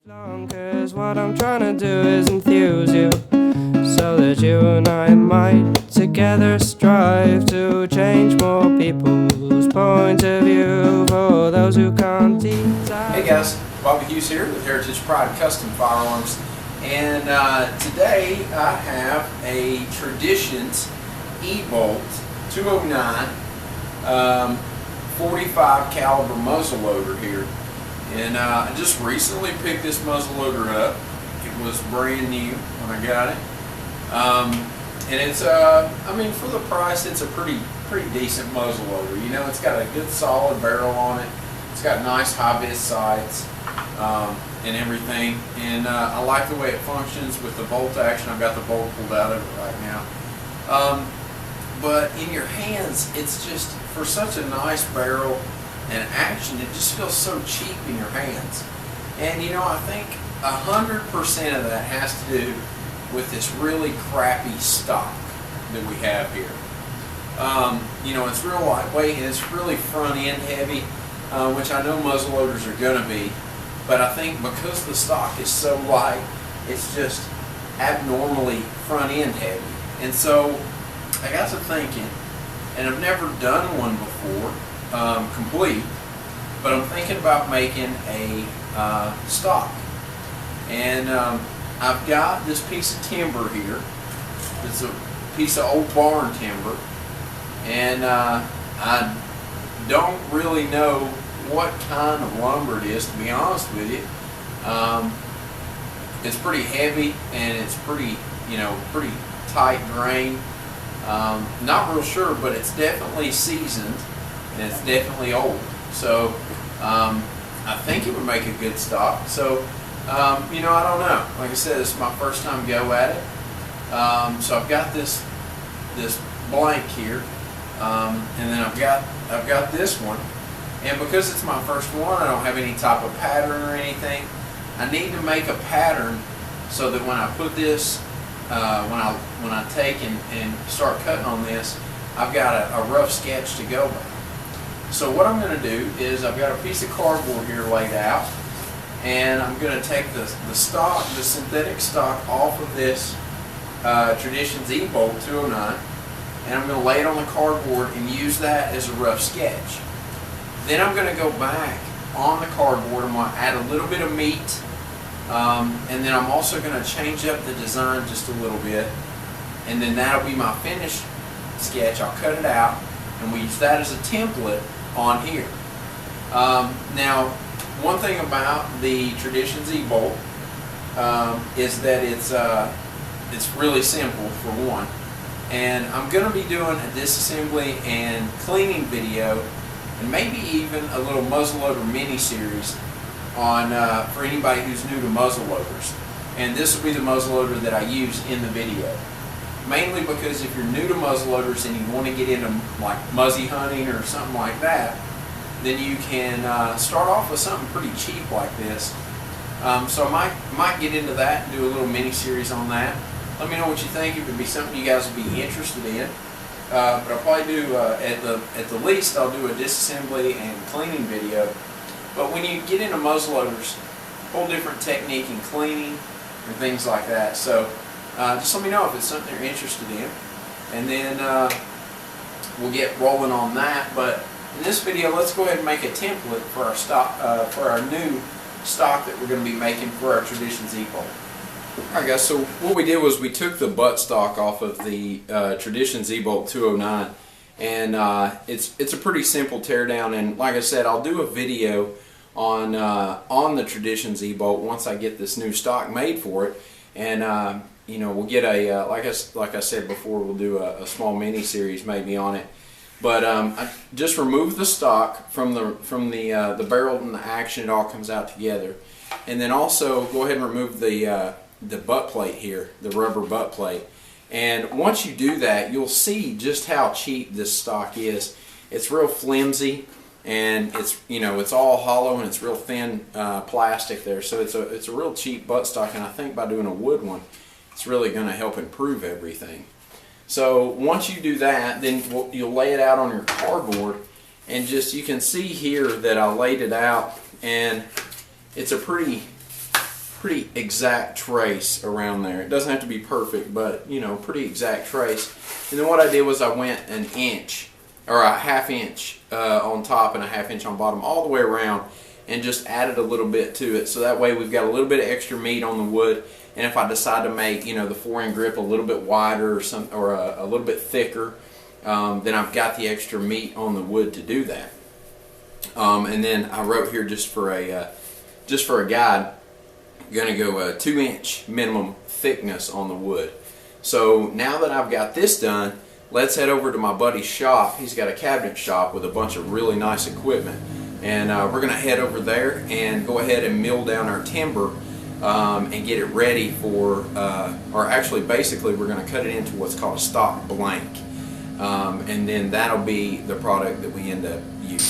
'Cause what I'm trying to do is enthuse you, so that you and I might together strive to change more people's point of view for those who can't decide. Hey guys, Bobby Hughes here with Heritage Pride Custom Firearms, and today I have a Traditions E-Bolt 209 45 caliber muzzleloader here. And I just recently picked this muzzleloader up. It was brand new when I got it. And it's, I mean, for the price, it's a pretty decent muzzleloader. You know, it's got a good solid barrel on it. It's got nice high-vis sights and everything. And I like the way it functions with the bolt action. I've got the bolt pulled out of it right now. But in your hands, it's just, for such a nice barrel and action, it just feels so cheap in your hands. And you know, I think 100% of that has to do with this really crappy stock that we have here. You know, it's real lightweight and it's really front end heavy, which I know muzzleloaders are going to be, but I think because the stock is so light, it's just abnormally front end heavy. And so I got to thinking, and I've never done one before complete, but I'm thinking about making a stock. And I've got this piece of timber here. It's a piece of old barn timber, and I don't really know what kind of lumber it is, to be honest with you. It's pretty heavy and it's pretty, you know, pretty tight grain. Not real sure, but it's definitely seasoned and it's definitely old. So I think it would make a good stock. So you know, I don't know. Like I said, it's my first time go at it. So I've got this blank here, and then I've got this one. And because it's my first one, I don't have any type of pattern or anything. I need to make a pattern so that when I put this, when I take and start cutting on this, I've got a rough sketch to go by. So what I'm going to do is I've got a piece of cardboard here laid out, and I'm going to take the stock, the synthetic stock, off of this Traditions E-Bolt 209, and I'm going to lay it on the cardboard and use that as a rough sketch. Then I'm going to go back on the cardboard. I'm going to add a little bit of meat, and then I'm also going to change up the design just a little bit, and then that'll be my finished sketch. I'll cut it out, and we use that as a template on here. Now, one thing about the Traditions E-Bolt is that it's really simple, for one. And I'm going to be doing a disassembly and cleaning video, and maybe even a little muzzleloader mini-series on for anybody who's new to muzzleloaders. And this will be the muzzleloader that I use in the video. Mainly because if you're new to muzzleloaders and you want to get into like muzzy hunting or something like that, then you can start off with something pretty cheap like this. So I might get into that and do a little mini-series on that. Let me know what you think, if it would be something you guys would be interested in. But I'll probably do, at the least, I'll do a disassembly and cleaning video. But when you get into muzzleloaders, whole different technique in cleaning and things like that. So just let me know if it's something you're interested in, and then we'll get rolling on that. But in this video, let's go ahead and make a template for our stock, for our new stock that we're going to be making for our Traditions E-Bolt. Alright guys, so what we did was we took the butt stock off of the Traditions E-Bolt 209, and it's a pretty simple teardown. And like I said, I'll do a video on the Traditions E-Bolt once I get this new stock made for it, and you know, we'll get a like I said before, we'll do a small mini series maybe on it. But I just remove the stock from the barrel and the action. It all comes out together, and then also go ahead and remove the butt plate here, the rubber butt plate. And once you do that, you'll see just how cheap this stock is. It's real flimsy, and it's, you know, it's all hollow and it's real thin plastic there. So it's a real cheap butt stock, and I think by doing a wood one, it's really going to help improve everything. So once you do that, then you'll lay it out on your cardboard, and just, you can see here that I laid it out, and it's a pretty pretty exact trace around there. It doesn't have to be perfect, but you know, pretty exact trace. And then what I did was I went an inch or a half inch on top and a half inch on bottom all the way around, and just added a little bit to it, so that way we've got a little bit of extra meat on the wood. And if I decide to make, you know, the 4-end grip a little bit wider or some, or a little bit thicker, then I've got the extra meat on the wood to do that. And then I wrote here just for a guide, gonna go 2-inch minimum thickness on the wood. So now that I've got this done, let's head over to my buddy's shop. He's got a cabinet shop with a bunch of really nice equipment, and we're gonna head over there and go ahead and mill down our timber and get it ready for, or actually basically we're gonna cut it into what's called a stock blank, and then that'll be the product that we end up using.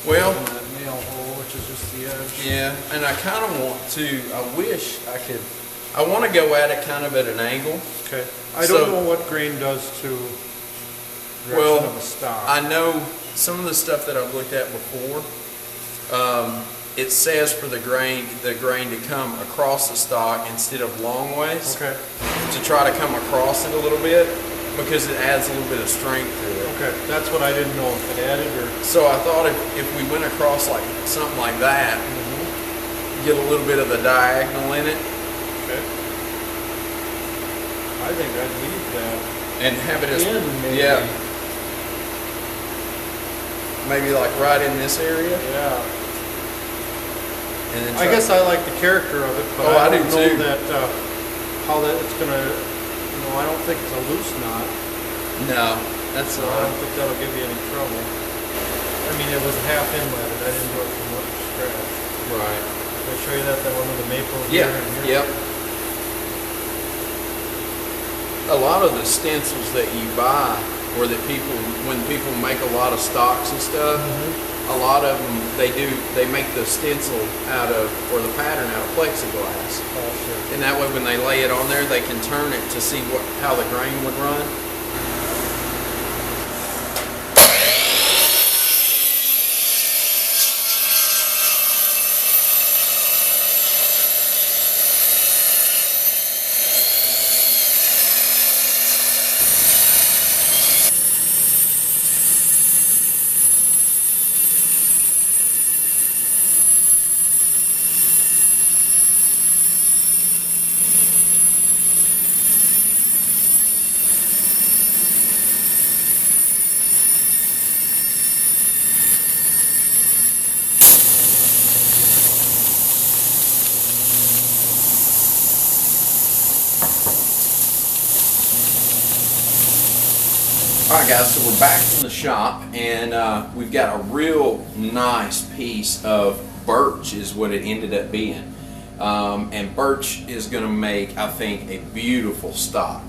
Well, that nail hole, which is just the edge. yeah, and I kind of want to, I want to go at it kind of at an angle. Okay. I don't know what grain does to direction of the stock. I know some of the stuff that I've looked at before, it says for the grain to come across the stock instead of long ways. Okay. To try to come across it a little bit, because it adds a little bit of strength to it. Okay, that's what I didn't know if it added or... So I thought if we went across like something like that, get a little bit of the diagonal in it. Okay. I think I'd leave that. And have it as, maybe. yeah. Maybe like right in this area. Yeah. And then I guess I like the character of it, but Oh, I I do don't know too. that, how that it's gonna, you know, I don't think it's a loose knot. No, that's So I don't think that'll give you any trouble. I mean, it was half inletted. I didn't do it from much scratch. right. Did I show you that one with the maple Yeah, here and here? yep. A lot of the stencils that you buy, or that when people make a lot of stocks and stuff, a lot of them, they make the stencil out of, or the pattern out of plexiglass. Oh, sure. And that way when they lay it on there, they can turn it to see how the grain would run. Alright guys, so we're back in the shop, and we've got a real nice piece of birch is what it ended up being. And birch is going to make, I think, a beautiful stock.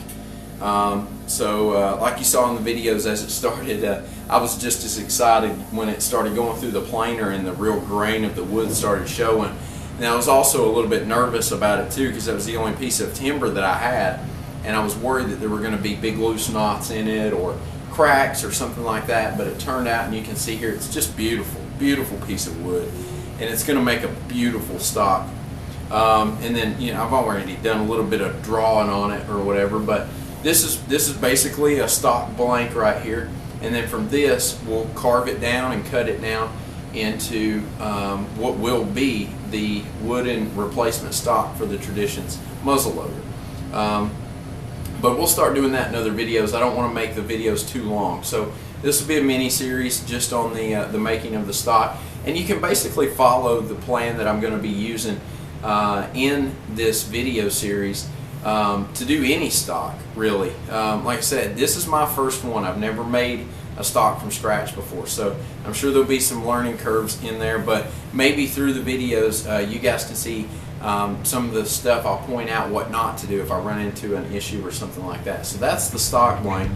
Like you saw in the videos as it started, I was just as excited when it started going through the planer and the real grain of the wood started showing. And I was also a little bit nervous about it too, because that was the only piece of timber that I had, and I was worried that there were going to be big loose knots in it or cracks or something like that. But it turned out, and you can see here, it's just beautiful, beautiful piece of wood, and it's going to make a beautiful stock. And then, you know, I've already done a little bit of drawing on it or whatever, but this is basically a stock blank right here. And then from this, we'll carve it down and cut it down into what will be the wooden replacement stock for the Traditions muzzleloader. But we'll start doing that in other videos. I don't want to make the videos too long. So this will be a mini series just on the making of the stock, and you can basically follow the plan that I'm going to be using in this video series to do any stock, really. Like I said, this is my first one. I've never made a stock from scratch before, so I'm sure there'll be some learning curves in there, but maybe through the videos you guys can see some of the stuff I'll point out what not to do if I run into an issue or something like that. So that's the stock blank.